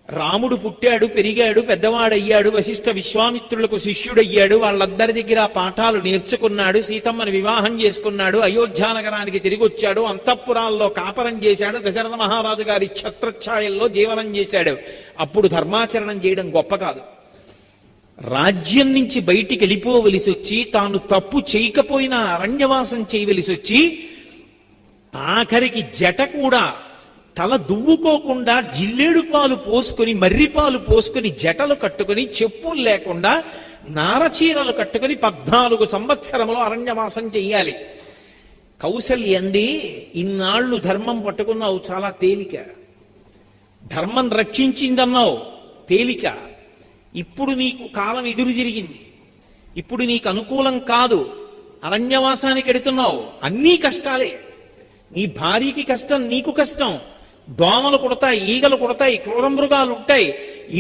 రాముడు పుట్టాడు, పెరిగాడు, పెద్దవాడయ్యాడు, వశిష్ఠ విశ్వామిత్రులకు శిష్యుడయ్యాడు, వాళ్ళందరి దగ్గర పాఠాలు నేర్చుకున్నాడు, సీతమ్మని వివాహం చేసుకున్నాడు, అయోధ్యానగరానికి తిరిగి వచ్చాడు, అంతఃపురాల్లో కాపరం చేశాడు, దశరథ మహారాజు గారి ఛత్రఛాయల్లో జీవనం చేశాడు. అప్పుడు ధర్మాచరణం చేయడం గొప్ప కాదు. రాజ్యం నుంచి బయటికి వెళ్ళిపోవలసి వచ్చి, తాను తప్పు చేయకపోయినా అరణ్యవాసం చేయవలసి వచ్చి, ఆఖరికి జట కూడా తల దువ్వుకోకుండా జిల్లేడు పాలు పోసుకొని, మర్రి పాలు పోసుకొని, జటలు కట్టుకుని, చెప్పులు లేకుండా నారచీరలు కట్టుకుని 14 సంవత్సరములు అరణ్యవాసం చెయ్యాలి. కౌసల్యంది, ఇన్నాళ్ళు ధర్మం పట్టుకున్నావు, చాలా తేలిక. ధర్మం రక్షించిందన్నావు, తేలిక. ఇప్పుడు నీకు కాలం ఎదురు తిరిగింది, ఇప్పుడు నీకు అనుకూలం కాదు, అరణ్యవాసానికి ఎడుతున్నావు, అన్నీ కష్టాలే. నీ భార్యకి కష్టం, నీకు కష్టం, దోమలు కుడతాయి, ఈగలు కుడతాయి, క్రూర మృగాలు ఉంటాయి.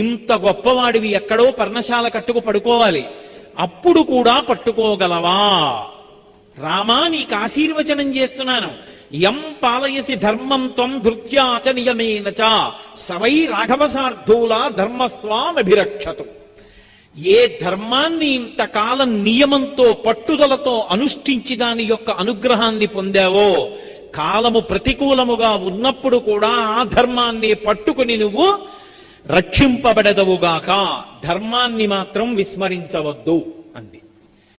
ఇంత గొప్పవాడివి ఎక్కడో పర్ణశాల కట్టుకు పడుకోవాలి, అప్పుడు కూడా పట్టుకోగలవా? రామా, నీకు ఆశీర్వచనం చేస్తున్నాను. యం పాలయసి ధర్మం త్వం ధృత్యాచ నియమేనచ సవై రాఘవసార్థూల ధర్మస్వామభిరక్షతు. ఏ ధర్మాన్ని ఇంతకాలం నియమంతో పట్టుదలతో అనుష్ఠించి దాని యొక్క అనుగ్రహాన్ని పొందావో, కాలము ప్రతికూలముగా ఉన్నప్పుడు కూడా ఆ ధర్మాన్ని పట్టుకుని నువ్వు రక్షింపబడదవుగాక, ధర్మాన్ని మాత్రం విస్మరించవద్దు అంది.